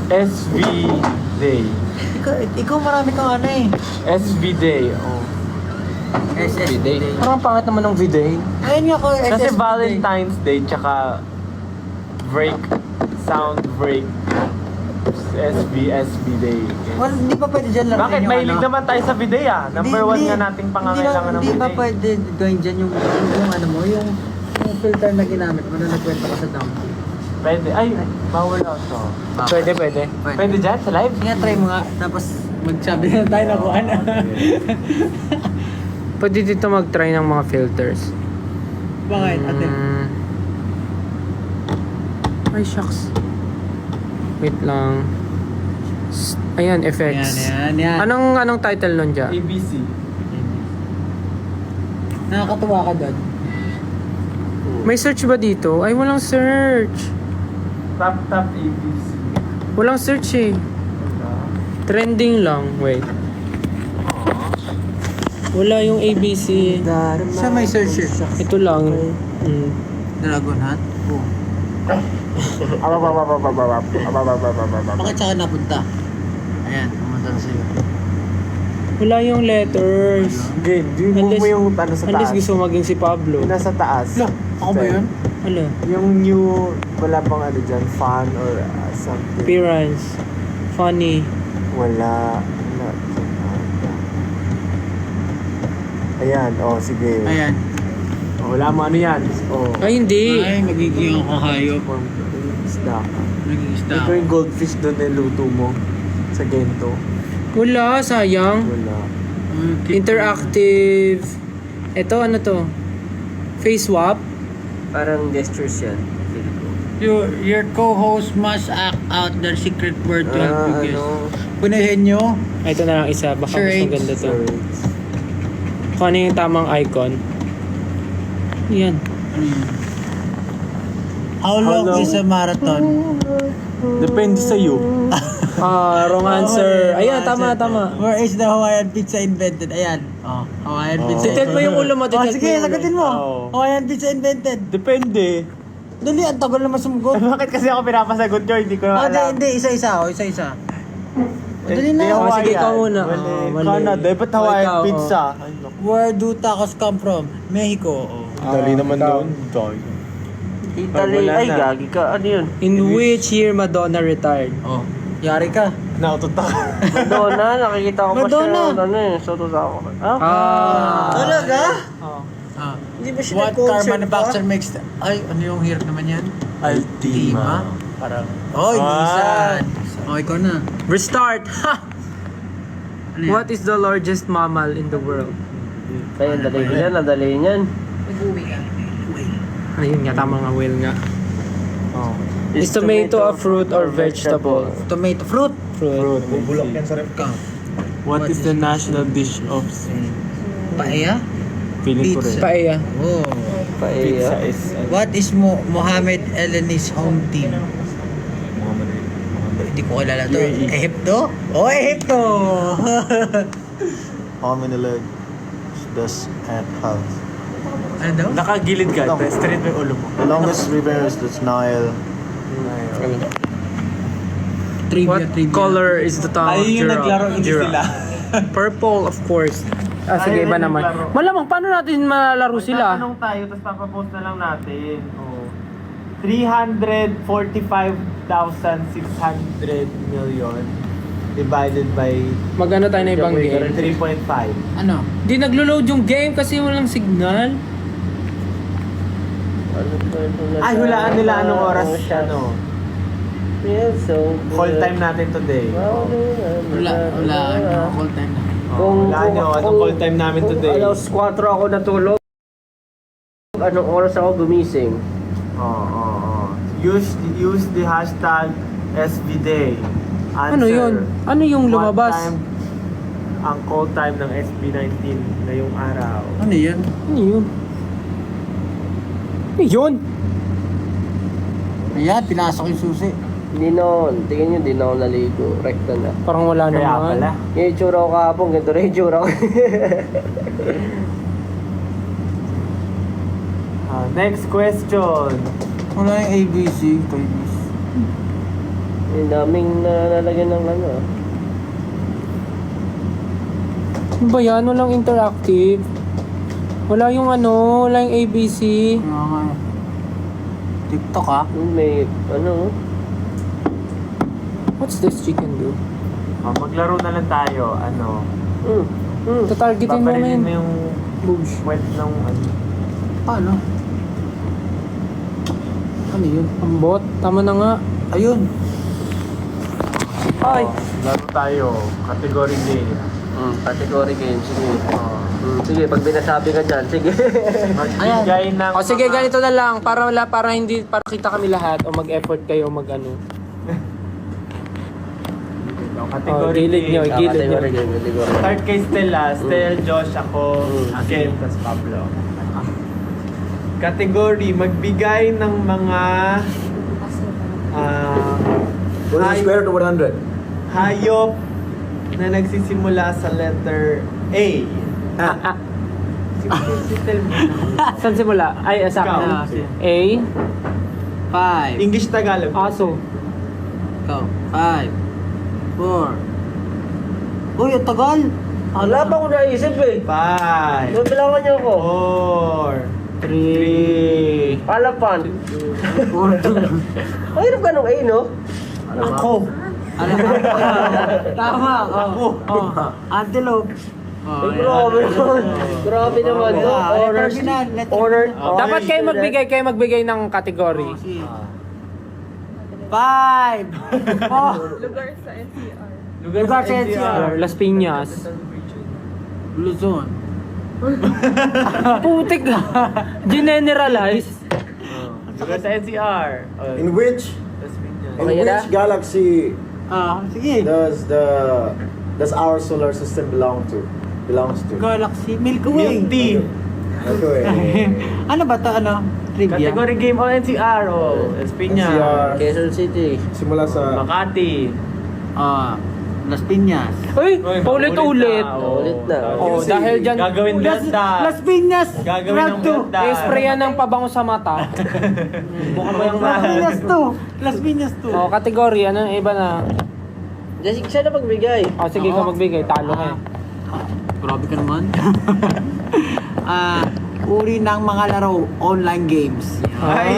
SV Day. Ikaw marami kang ano eh. SV Day, oh. SSD Day. Parang pangit naman ng V-Day. Ayun nga ko, Kasi SSD Day. Valentine's Day, tsaka break, sound break. SB Day. Well, hindi pa pwede dyan lang. Bakit? Mahilig naman tayo sa bidet ah. Number 1 nga nating pangangailangan ng Hindi pa bidet. pwede gawin dyan yung ano mo, yung filter na ginamit mo na nagkwento ka sa dump. Pwede. Ay, bawal auto. Pwede. Pwede dyan sa live? Nga, try mo nga. Tapos magsabi na tayo na kung ano. Pwede dito mag-try ng mga filters. Bakit? Ate? Ay, shucks. Wait lang. Ayan, effects. Yan. Anong title nun dyan? ABC. Nakakatuwa ka doon. May search ba dito? Ay, walang search. Tap ABC. Walang search eh. Trending lang. Wait. Wala yung ABC. Sa may search eh. Ito lang. Dragon Hat? Oo. Bakit saka napunta? Ayan, pumunta na sa'yo. Wala yung letters. Game. Mo yung ano sa Unless taas. gusto mo maging si Pablo. Yung nasa taas. Ako ba yun? Ano? Yung new, wala bang ano dyan, fun or something. Appearance. Funny. Wala. Ayan, oh sige. Ayan. Oh, wala mo ano yan. Oh. Ay, hindi. Ay, magiging ako hayop. Isda. Naging isda Ito ako. yung goldfish doon na luto mo sa Gento. Wala, sayang. Wala. Interactive. Ito, ano to? Face swap. Parang gestures yan. Your co-host must act out their secret word to help you guess. Punahin nyo. Ito na lang isa. Baka Sure, mas maganda to. Kung ano yung tamang icon. Yan. How long is a marathon? Depende sa iyo. Wrong answer. Ayan, tama. Where is the Hawaiian pizza invented? Ayan. Oh, Hawaiian pizza. Titit mo yung ulo mo. Oh, sige, sagutin mo. Oh. Hawaiian pizza invented. Depende. Dali, ang tagal naman sumugot. Bakit kasi ako pinapasagot nyo? Hindi ko na alam. Hindi, isa-isa. Isa-isa. Dali na. Oh, sige, ikaw muna. Mali. Canada. Ba't Hawaiian Ikaw, pizza? Ay, naku. Where do tacos come from? Mexico. Dali naman ikaw. doon. Italy, wala ay na. gagi ka. Ano yun? In which year Madonna retired? Oh, yari ka. Nautot ako. Madonna, nakikita ko pa Madonna. siya. Ano eh, sa 2000. Talaga? Ah. Hindi ba siya What car nag-concert manufacturer makes ay, ano yung hirap naman yan? Altima. Parang, oh, Nissan. Oh, ikaw na. Restart! Ha! Ano yan? What is the largest mammal in the world? Kaya dali niyan, nadali niyan. Ayun nga, tama nga, whale nga. Oh. Is tomato a fruit or vegetable? Tomato fruit. Fruit. Bulok yan sa rep ka. What is the national dish of Spain? Paella? Feeling ko rin. Pizza. Paella. Oh. Pizza Paella. is... What is Mohamed Eleni's home team? Hindi ko kilala to. Egypto? Oh, Egypto! How many legs does ant have? Ano daw? Nakagilid ka. No. Straight mo yung ulo mo. The longest river is the Nile. What color is the tongue of Ay, yung giraffe? naglaro, hindi sila. Purple, of course. Sige, Ay, iba yung naman. naglaro. Malamang, paano natin malalaro sila? Tatanong tayo, tapos papapost na lang natin. Oh. 345,600 million divided by Magano tayo na ibang game? 3.5. Ano? Di naglo-load yung game kasi walang signal. Ay, hulaan nila anong oras, ano, call time natin today. Wala, ano, call time na. Hulaan nyo, anong call time namin today. Alas 4 ako natulog. Anong oras ako gumising? Use the hashtag SBDay. Answer. Ano yun? Ano yung lumabas? What time ang call time ng SB19 ngayong araw? Ano yan? Ano yun? Ano yun? Ayan, pinasok yung susi. Hindi noon. Tingin nyo, hindi na ako naligo. Rekta na. Parang wala Kaya naman. pala. Yung itsura ko kahapon, ganito rin yung itsura ko. Next question. Wala yung ABC, kay Miss. Yung daming nalalagyan ng ano. Ano ba yan? Walang interactive. Wala yung ano, wala yung ABC. TikTok ah. May ano. What's this chicken do? Oh, maglaro na lang tayo. Ano? Tatargetin mo na Paparilin yun. mo yung Boobs. wet ng ano. Paano? Ano yun? Ang bot. Tama na nga. Ayun. Ay! Oh, laro tayo. Category game. Category game. Sige. Oh. Sige, pag binasabi ka dyan, sige. Magbigay ng... O sige, ganito na lang. Para kita kami lahat. O mag-effort kayo, mag-ano. Category gilid nyo, game. gilid nyo. Category game. Category. Start kay Stella. Stel, Josh, ako, Ken, tas Pablo. Category, magbigay ng mga... What is the square root of 100? hayop na nagsisimula sa letter A. Si Stel mo. Saan simula? Ay, sa akin na. A. 5. English Tagalog. Aso. Go. 5. 4. Uy, ang tagal. Wala pa akong naisip eh. 5, Bilangan niyo ako. 4, 3, Palapan. Ang hirap ka nung A, no? ako. Tama. Antelope. Ay, grabe naman. Grabe naman. No? Honors. Honor. Dapat kayo magbigay ng kategory. 5. Oh. Lugar sa NCR. Las Piñas. Luzon. Putik ka. Generalize. Lugar sa NCR. In which Okay na? galaxy Sige. does our solar system belongs to? Galaxy. Milky Way. Milk tea. Okay. Ano ba to? Ano? Trivia? Category game o NCR. Las Piñas. NCR. Quezon City. Simula sa Makati. Las Piñas. Uy, Uy, paulit-ulit. Ulit na. Oh, Kasi dahil dyan, Gagawin delta. Las Piñas. Gagawin ng Round two. delta. i-sprayan ng pabango sa mata. Bukan mo yung Las Piñas 2. Las Piñas 2. Oh, kategory, ano iba na? Jessica, siya na pagbigay. Oh, sige ka magbigay, talo ka. Grabe ka naman. Uri ng mga laro, online games. Ay.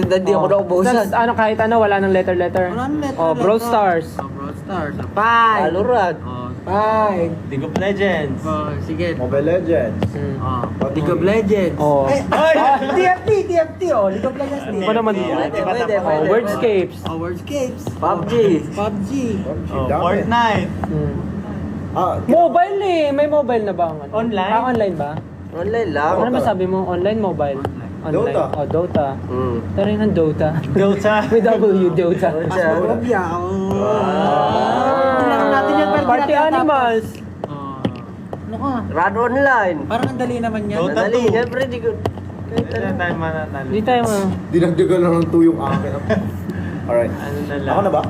Hindi ako naubusan. Ano, kahit ano, wala ng letter. Wala nang letter, Oh, Brawl Stars. Brawl Stars. 5. Alurad. 5. League of Legends. Sige. Mobile Legends. League of Legends. Oh. TFT. Oh, League of Legends. Ano ba naman? Pwede. Oh, Wordscapes. Wordscapes. PUBG. PUBG. Oh, Fortnite. Mobile eh. May mobile na ba? Online? Online ba? Online lang. Ano ba sabi mo? Online, mobile? Online. Dota. Oh, Dota. Tarin ng Dota. Dota. With W, Dota. Robia. Natin yan, pero Party tinatapos. Animals. Ano ka? Run online. Parang ang dali naman yan. Dota. Madali. Siyempre, di ko... Hindi na tayo mananalo. Hindi tayo Dinagdagan lang ng 2 yung akin. Alright. Ano na lang. Ako na ba?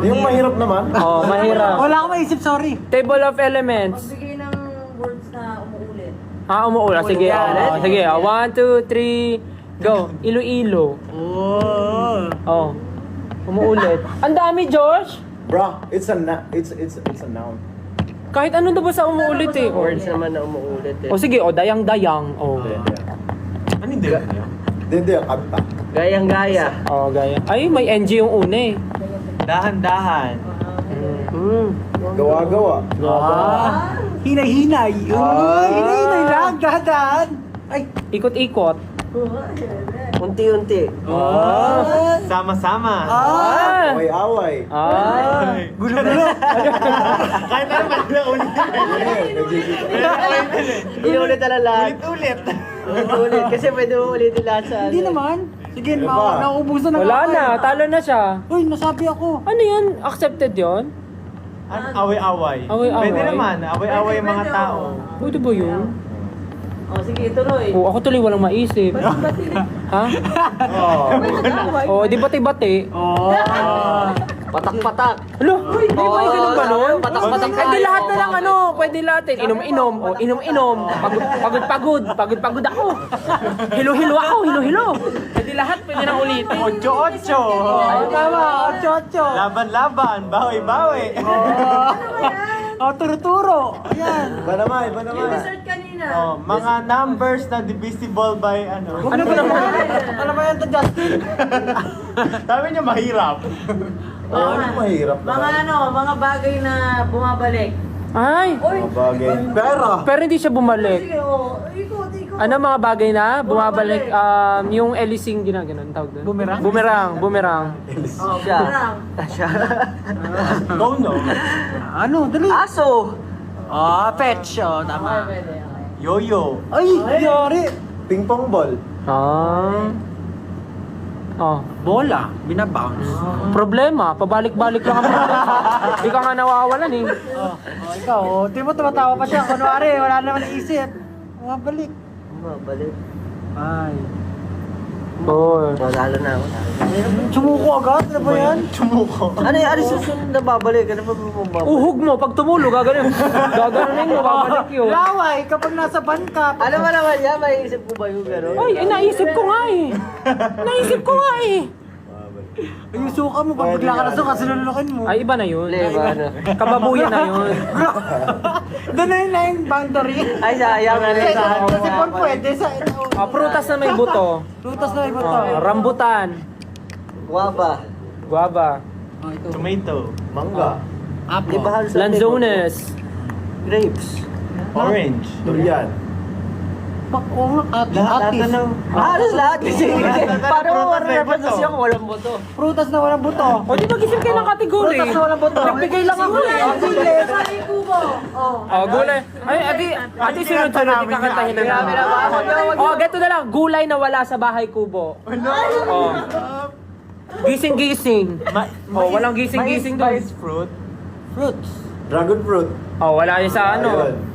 Yung mahirap naman. Oh, mahirap. Wala akong maisip, sorry. Table of Elements. Magbigay ng words na umuulit. Umuulan. Sige. Sige. 1, 2, 3, go. Iloilo. Oh. Umuulit. Ang dami, Josh. Bro, it's a noun. Kahit ano daw ba sa umuulit eh. Oh. Words naman na umuulit eh. Oh, sige. Oh, dayang-dayang. Oh. Ano hindi? Hindi, kanta. Gayang-gaya. Oh, gaya. Ay, may NG yung una eh. Dahan-dahan. Gawa-gawa. Hinay-hinay. Hinay-hinay lang, dadaan. Ay, Ikot-ikot. Unti-unti. Sama-sama. Away-away. gulo-gulo. Kahit ano ba na ulit. Inulit na lang. Ulit-ulit. Ulit. Kasi pwede mo ulitin lahat sa... Hindi naman. Sige, Ano ba? nauubusan na Wala ako na. eh. Talo na siya. Uy, nasabi ako. Ano yun? Accepted yun? Away-away. Away-away. Pwede naman. Away-away yung mga tao. Pwede ba yun? O, sige, tuloy. Oh, ako tuloy walang maisip. Bati-bati. Ha? Oh. Oh, di bati-bati. Oh. Patak-patak. Ano? Uy, di ba yung ganun ba nun? Patak-patak Pwede lahat na lang ano, pwede lahat eh. Inom-inom, o inom-inom. Pagod-pagod ako. Hilo-hilo ako, hilo-hilo. Pwede lahat, pwede nang ulitin. 8-8. Tama, 8-8. Laban-laban, bawi-bawi. Turo-turo. Ayan. Iba naman. Yung dessert kanina. Mga numbers na divisible by ano. Ano ba naman? Ano ba yan to, Justin? Sabi niya mahirap. Ano mahirap Mga bagay na bumabalik. Ay, Mga bagay. Pera. pero hindi siya bumalik. Sige, ikot. Ano mga bagay na bumabalik? Yung Elising ginaganon tawag doon. Boomerang? Boomerang. Parang. Go no. Ano? Dali. Aso. Fetch. Tama. Pwede. Yo-yo. Ay, yari. Ping pong ball. Bola. Binabounce. Problema, pabalik-balik lang ang problema. Hindi ka nga nawawalan eh. Ikaw, di mo tumatawa pa siya. Kunwari, wala naman isip. Balik. Balik. Ay. Oh. Wala na ako. Sumuko agad? Ano ba yan? Chumuko. Ano yung susunod na babalik? Ano ba babalik? Uhog mo, pag tumulo, gaganin. Gaganin mo, babalik yun. Laway, kapag nasa ban ka. Ano ba naman yan? May isip ko ba yung gano'n? Ay, naisip ko nga eh. Naisip ko nga eh. Yung suka mo, pag bigla ka na suka, sinulukin mo. Ay, iba na yun. Leba, ano? Kababuyan na yun. Doon na yung boundary. Ay, sayang na rin sa Kasi pag pwede sa... Prutas na may buto. Lutas na iba to. Rambutan. Guava. Guava. Tomato. Mangga. Di ba halos Lanzones. grapes? Orange. Durian. Oo nga, atis. Halos lahat kasi. Paano mo represent kung walang boto? Prutas na walang buto. O, di mag-isip kayo ng kategory. Prutas na walang buto. Nagbigay lang ako eh. Ay, kubo. Gulay. Ay, ati sunod-sunod, di kakantahin na namin. Geto na lang. Gulay na wala sa bahay kubo. Gising-gising. Walang gising-gising doon. Mais fruit. Fruits. Dragon fruit. Wala yun sa ano. Ayun.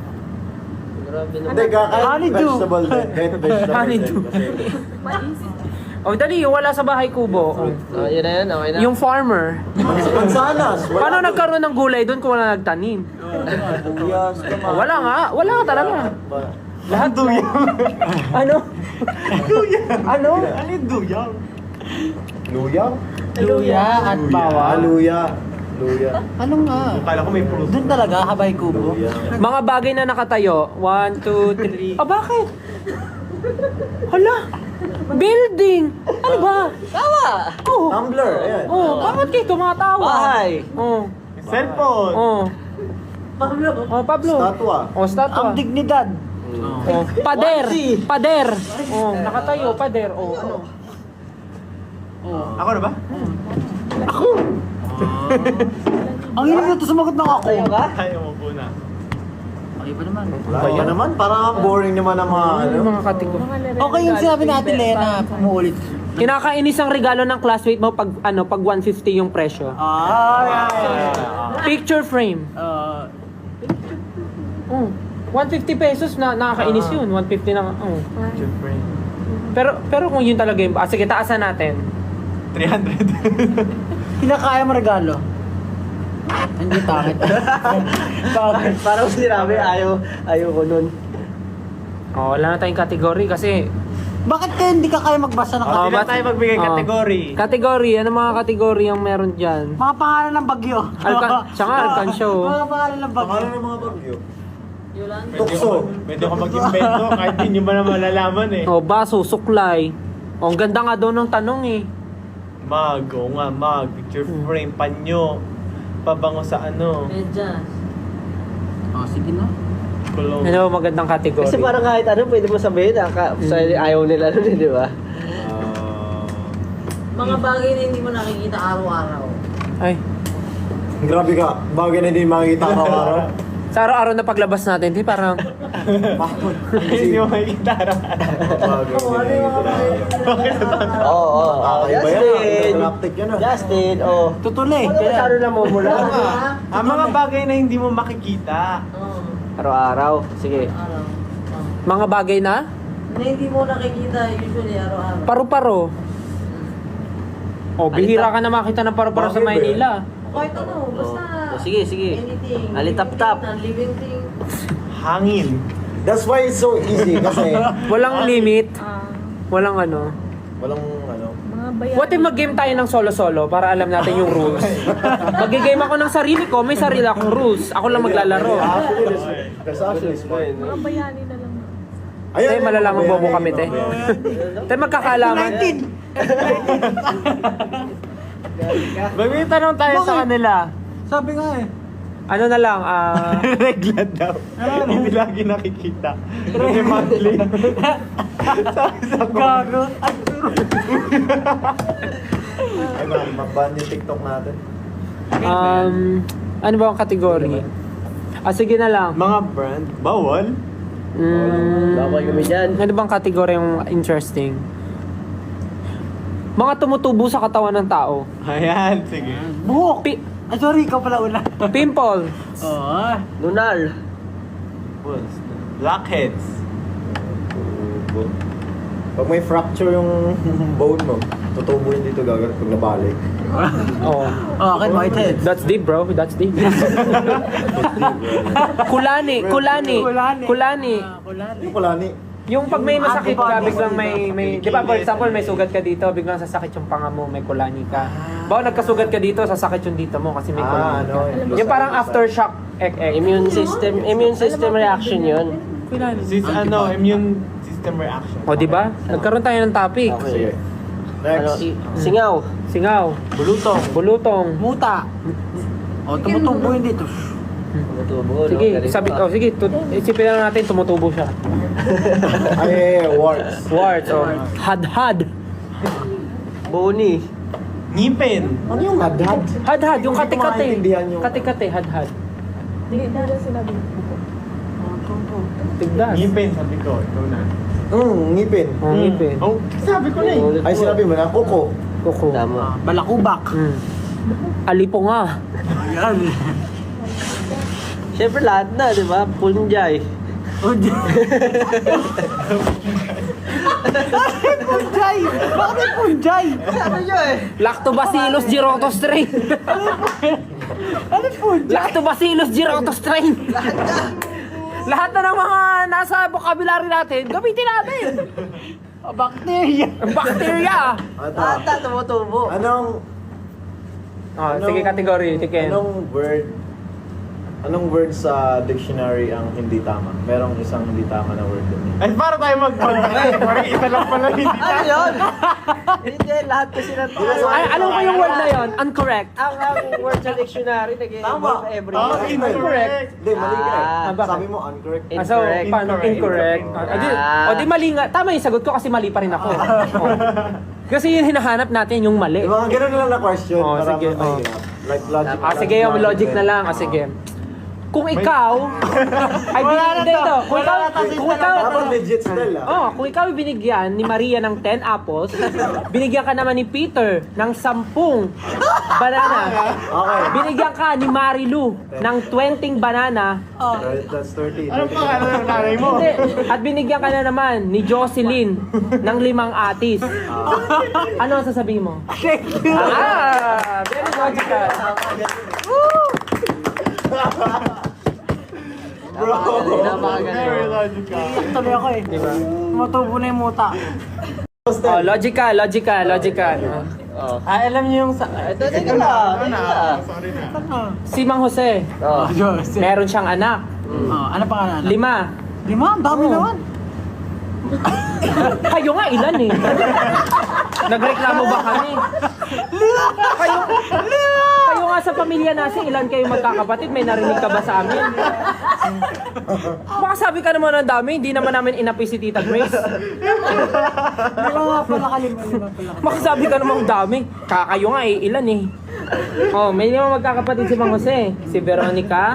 Hindi, kahit Honeydew. vegetable din. Kahit vegetable Honeydew. din. Kasi Dali, yung wala sa bahay kubo. Yun na yun, okay na. Yung farmer. mansanas. Paano nagkaroon ng gulay doon kung wala nagtanim? Buyas. Wala nga. Wala nga talaga. Lahat duyang. Ano? Ano? Ano yung duyang? Luya? Luya at bawal. Luya. Luya. Ano nga? Kala ko may fruit. Doon talaga, habay kubo. Luya. Mga bagay na nakatayo. 1, 2, 3. Bakit? Hala? Building! Ano ba? Tawa! Tumbler. Ayan. Bakit kayo tumatawa? Bahay! Cellphone. Pablo. Statwa. Statwa. Ang dignidad. Pader. Pader. Nakatayo. Pader. Ano? Ako na ba? Ang hirap na ito sumagot ng ako. Tayo ka? Tayo mo na. Okay pa naman. Wala pa naman. Parang ang boring naman ang mga ano. Mga kategory. Okay yung sinabi natin, Lena, pumuulit. Kinakainis ang regalo ng classmate mo pag 150 yung presyo. Picture frame. 150 pesos na nakakainis yun. 150 na. Siyempre. Pero kung yun talaga yung... sige, taasan natin. 300. Kinakaya mo regalo. Hindi takit. Bakit? Parang sinabi, ayaw ko nun. Wala na tayong kategory kasi... Bakit kaya hindi ka kaya magbasa ng Hindi na tayo magbigay kategory. Kategory. Ano mga kategory ang meron dyan? mga pangalan ng bagyo? Siya nga, Alcansyo. Mga pangalan ng bagyo. Pangalan ng mga bagyo. Yolanda. Tukso. Pwede ako mag-invento kahit hindi nyo ba na malalaman eh. Baso, suklay. Ang ganda nga doon ng tanong eh. Mag. Picture frame, panyo. Pabango sa ano. Medyas. Sige na. Kulong. Ano ba magandang kategory? Kasi parang kahit ano, pwede mo sabihin, ayaw nila nun, di ba? Mga bagay na hindi mo nakikita araw-araw. Ay. Grabe ka. Bagay na hindi makikita araw-araw. Sa araw-araw na paglabas natin, di parang... Hindi mo makikita Bagay na hindi makikita araw-araw. Oo. Kakaiba yan. Justin! Galactic yan ah. Justin, oh. Tutuloy. Ano masyado na mumula? Ang mga bagay na hindi mo makikita. Araw-araw. Sige. Araw. Mga bagay na? Na hindi mo nakikita usually araw-araw. Paru-paro. O, bihira ka na makita ng paru-paro sa Bakit, Maynila. Kahit ano, basta. Sige, sige. Anything. Alitap-tap. Living thing. Hangin. That's why it's so easy kasi Walang limit. Walang ano. walang ano. Mga bayan. What if mag-game tayo ng solo-solo para alam natin yung rules? Mag-game ako ng sarili ko, may sarili akong rules. Ako lang maglalaro. That's actually smart. Mga bayani na lang. Te, malalaman bobo kami, te. Te, magkakaalaman. May tanong tayo sa kanila. Sabi nga eh. Ano na lang, Regla daw. Hindi lagi nakikita. Kasi monthly. Sabi sa Gago. Ay man, mag-ban yung TikTok natin. ano ba ang kategory? Sige na lang. mga brand. Bawal? Bawal kami dyan. Ano bang kategory yung interesting? Mga tumutubo sa katawan ng tao. Ayan, sige. Buhok. Sorry, ikaw pala una. Pimple. Oo. Lunal. Blackheads. Pag may fracture yung bone mo, tutubo yun dito gagawin pag nabalik. Oh. Akin, whitehead. That's deep, bro. That's deep. Kulani. Yung pala ni, Yung pag may masakit ka, biglang may di ba, for example, may sugat ka dito, biglang sasakit yung panga mo, may kulani ka. Bawa nagkasugat ka dito, sasakit yung dito mo kasi may kulani ka. Yung parang aftershock Immune system reaction yun. Immune system reaction. O, di ba? Nagkaroon tayo ng topic. sige. Ano, Next. singaw. Singaw. Bulutong. Muta. O, tumutubo yun dito. Tumutubo, Sige, isipin na natin, tumutubo siya. Ay, warts. Warts, o. Hadhad. Boni. Ngipin. Ano yung hadhad? Hadhad, yung kate-kate. maintindihan yung- Kate-kate, hadhad. Hindi na sinabi. Tigdas. Ngipin, sabi ko. Ikaw na. Ngipin. Oh, ngipin. Oh, sabi ko na eh. Ay, sinabi mo na, kuko. Kuko. Tama. Balakubak. Alipo nga. Ayan. Siyempre lahat na, di ba? Punjay. Punjay! Bakit may punjay? Sabi nyo eh. Lactobacillus gyrotostrain. Ano punjay? Lactobacillus gyrotostrain. Lahat na ng mga nasa vocabulary natin, gamitin natin. Bacteria. Bacteria. Ata, tumutubo. Anong Sige, category. Chicken. Anong word sa dictionary ang hindi tama? Merong isang hindi tama na word doon. Ay, para tayo mag-contact. Parang isa lang pala hindi Ano yun? Hindi, lahat kasi na Ano ba yung word na yon? Incorrect. Ang word sa dictionary, nag-involve every Oh, word. incorrect. Hindi, mali ka eh. Ah, bakit? Sabi mo incorrect. So, paano? Incorrect. O di mali nga. Tama yung sagot ko kasi mali pa rin ako. Kasi yung hinahanap natin yung mali. Yung mga ganun lang na question. Oh, para sige, mahirap. Like logic. Sige, yung logic na lang. Sige. Kung ikaw ay binigyan dito, kung ikaw Dapat legit still kung ikaw ay binigyan ni Maria ng 10 apples, binigyan ka naman ni Peter ng 10 banana. Okay. Binigyan ka ni Marilu ng 20 banana. That's 30. Anong pangalan ng nanay mo? Hindi. At binigyan ka na naman ni Jocelyn ng 5 atis. Ano ang sasabihin mo? Thank you. Very logical. Very logical. Tuloy ako eh. Diba? Tumutubo na yung muta. Logical. Alam niyo yung sa... Ito, teka lang. Sorry na. Si Mang Jose, Oh. Diyos. meron siyang anak. Ano pangalan? 5. 5? Ang dami naman. Kayo nga, ilan eh? Nagreklamo ba kami? Kayo nga sa pamilya natin, ilan kayo magkakapatid? May narinig ka ba sa amin? Baka sabi ka naman ng dami, hindi naman namin inapi si Tita Grace. Lima nga pala kalima. Baka sabi ka naman ng dami. Kakayo nga eh, ilan eh? May 5 magkakapatid si Mang Jose. Si Veronica.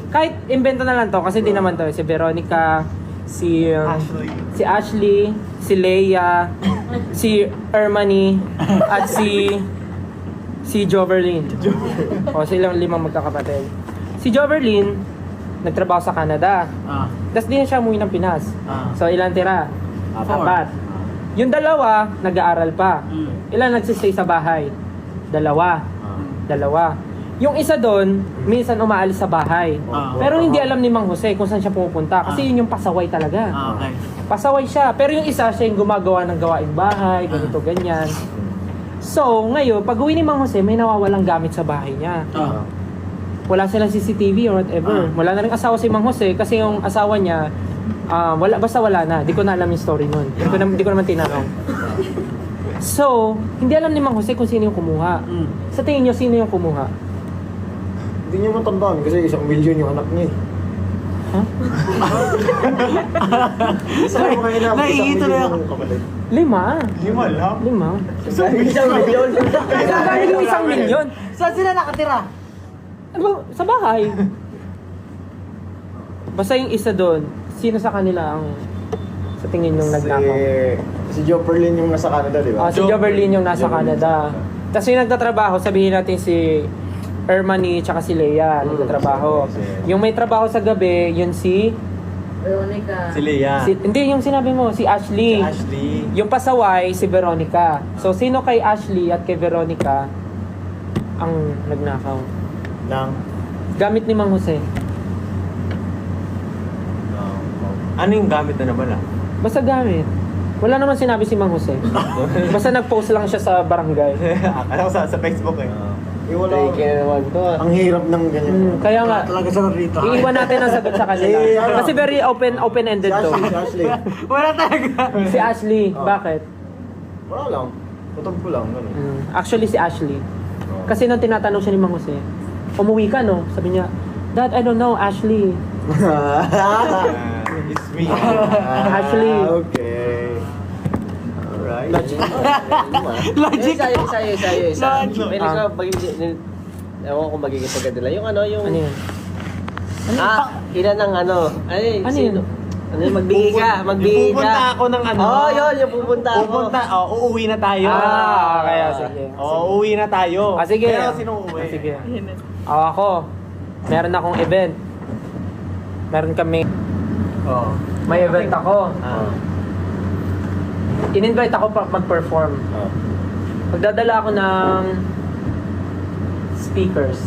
Kahit invento na lang to, kasi di naman to. Si Veronica, si Ashley, si Leia, si Ermani, at si Joverlyn. Silang 5 magkakapatid. Si Joverlyn, nagtrabaho sa Canada. Tapos di na siya umuwi ng Pinas. So ilan tira? 4. Yung dalawa, nag-aaral pa. Ilan nagsistay sa bahay? Dalawa. Yung isa doon, minsan umaalis sa bahay. Pero hindi alam ni Mang Jose kung saan siya pumupunta. Kasi yun yung pasaway talaga. Okay. Pasaway siya. Pero yung isa, siya yung gumagawa ng gawaing bahay, ganito, ganyan. So, ngayon, pag uwi ni Mang Jose, may nawawalang gamit sa bahay niya. Wala silang CCTV or whatever. Wala na rin asawa si Mang Jose kasi yung asawa niya, basta wala na. Di ko na alam yung story nun. Di ko naman tinanong. So, hindi alam ni Mang Jose kung sino yung kumuha. Sa tingin niyo, sino yung kumuha? Hindi niya matandaan kasi 1 milyon yung anak niya. Ha? Isa lang mga inabot, 1 Naiito na milyon ako. yung kapatid. 5. 5 lang. 5. 1 milyon. Kaya yung 1 milyon. Saan sila nakatira? Ano, sa bahay. Basta yung isa doon, sino sa kanila ang sa tingin yung nagnakaw? Si Joe Perlin yung nasa Canada, di ba? Si Joe Berlin yung nasa Canada. Tapos yung nagtatrabaho, sabihin natin si Ermani tsaka si Leia nagtatrabaho. Yung may trabaho sa gabi, yun si... Veronica. Si Leia. Hindi, yung sinabi mo, si Ashley. Ashley. Yung pasaway, si Veronica. So, sino kay Ashley at kay Veronica ang nagnakaw? Nang... Gamit ni Mang Jose. Ano yung gamit na nabala? Basta gamit. Wala naman sinabi si Mang Jose. Basta nag-post lang siya sa barangay. Alam ko sa Facebook eh. wala. Take na naman to. Ang hirap ng ganyan. Kaya nga, Talaga sa rito. iiwan natin ang sagot sa kanila. Kasi very open-ended to. Si Ashley. Wala talaga. Si Ashley, bakit? Wala lang. Kutob ko lang. Ganun. Actually, si Ashley. Kasi nung tinatanong siya ni Mang Jose, umuwi ka, no? Sabi niya, Dad, I don't know, Ashley. It's me. Ashley. Okay. Alright. Logic. Isa. Pwede ka magiging... Ewan ko kung magiging sa kanila. Yung ano, yung... Ano yun? Ilan ng ano? Ay, Ano sino? yun? Ano yun? Magbigay ka. Magbigay ka. Pupunta ako ng ano. Oo, yun. Yung pupunta ako. Uuwi na tayo. Kaya sige. Uuwi na tayo. Sige. Pero sino uuwi? Sige. Ako, meron akong event. Meron kami. Oo. May event ako. In-invite ako mag-perform. Magdadala ako ng speakers.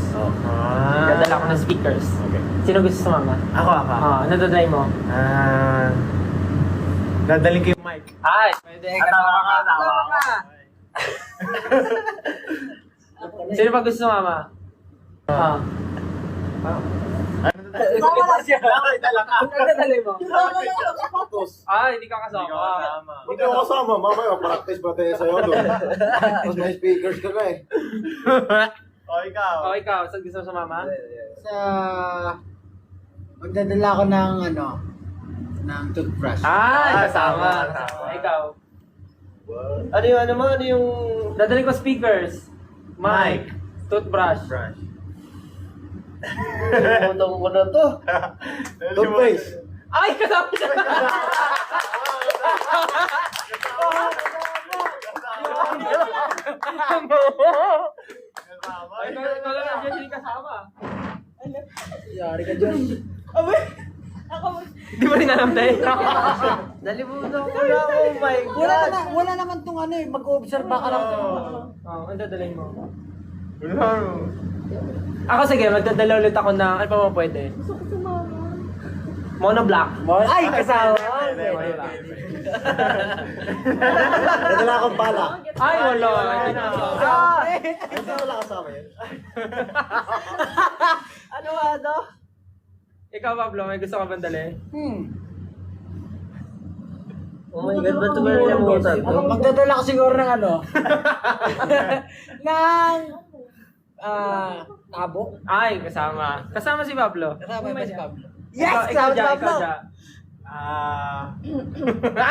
Magdadala ako ng speakers. Okay. Sino gusto sumama? Ako. Ano dadalhin mo? Dadaling ko yung mic. Ay, pwede. Tawa ka. Sino pa gusto sumama? Dadalhin mo? Hindi ka kasama. Hindi ka kasama. Mamaya, practice pa tayo sa'yo doon. Tapos may speakers ka na eh. Ikaw. Ikaw, saan gusto mo sumama? Sa... Magdadala ako ng ng toothbrush. Kasama. Ikaw. Ano yung ano mo? Ano yung... Dadalhin ko speakers. Mic. Toothbrush. Putong ko na to. Toothpaste. Ay, kasama siya! Ikaw lang nandiyan, hindi kasama. Yari ka dyan. Hindi mo rin alam tayo. Nalimutan ko na. Oh my God. Wala naman tong mag-observe ka lang. Ang dadalhin mo? Ako sige, magdadala ulit ako ng, ano pa mo pwede? Gusto ko sumama. Monoblock. Ay, kasama. Nadala akong pala. Ay, wala. Hindi na. Hindi wala kasama yun. Ano ba ito? Ikaw, Pablo, may gusto ka bang dali? Oh my God, ba't ito ba nalimutan to? Magdadala ko siguro ng ng abo. Ay, kasama. Kasama si Pablo. Kasama yung si Pablo. Ikaw dyan, ikaw dyan.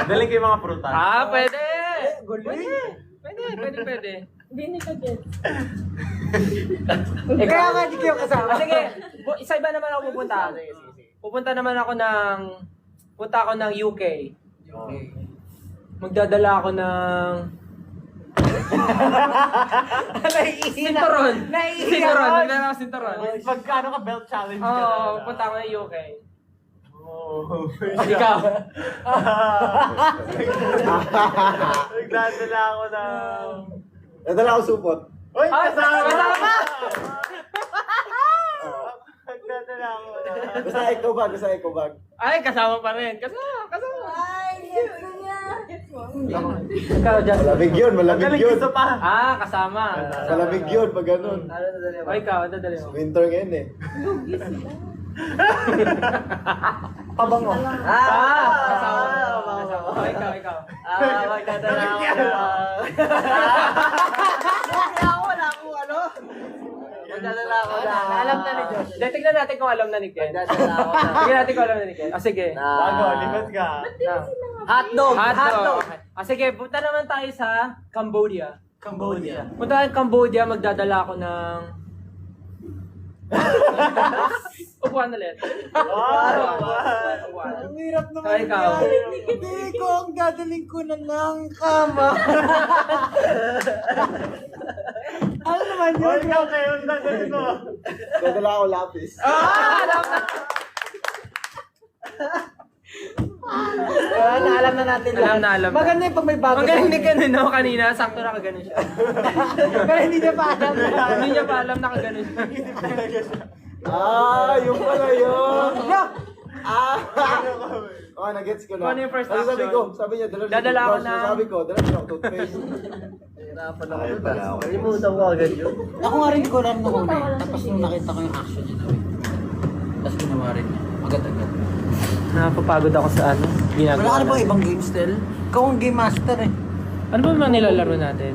Daling ko yung mga prutas. Pwede! Gulo. Pwede. Hindi ni ka get. Kaya nga hindi kayo kasama. Sige, isa iba naman ako pupunta. Pupunta naman ako ng UK. Magdadala ako ng... Sinturon. Sinturon. Magdadala ako sinturon. Pagkano ka belt challenge ka Oo, pupunta ako ng UK. Ikaw. Nagdadala ako ng... Nadala ko supot. Uy, Ay, kasama! Nagdadala ako ng... Basta eco bag. Ay, kasama pa rin. Kasama. Ay, yes na niya. Ikaw, Justin. Malamig yun. Galing gusto pa. Ah, kasama. Malamig yun pag ganun. O ikaw, dadali mo. Winter ngayon eh. Pabango. Kasama. O, ikaw. Magdadala ako na. Magdadala ako na. Alam na ni Josh. Dahil tignan natin kung alam na ni Ken. Magdadala ako na. Tignan natin kung alam na ni Ken. Sige. Bago, likod ka. Hotdog. Hotdog. Sige, punta naman tayo sa Cambodia. Punta tayo sa Cambodia, magdadala ako ng... Upuan ulit. Upuan. Ang hirap naman Ay, ikaw. Hindi ko ang dadaling ko na ng kama. Ano naman O, yun? ikaw kayo, dadalhin mo. Nadala ko lapis. Alam na. Alam na natin Alam. Maganda yung pag may bago. Ang galing ni Ken, no? Kanina, sakto na kaganon siya. Pero hindi niya pa alam. Hindi niya pa alam na kaganon siya. Yung pala yun. Nag-gets ko na. Ano yung first Kasi sabi action? ko, sabi niya, Dadala ako toothbrush. na- Sabi ko, dala ko ng toothpaste. Hirapan ako yun. Nalimutan ko agad yun. Ako nga rin ko alam nung una eh. Tapos nung nakita ko yung action niya na rin. Tapos ginawa rin niya. Agad-agad. Napapagod ako sa ano. Wala Ginagawa ka na bang natin. ibang game style? Ikaw ang game master eh. Ano ba mga nilalaro natin?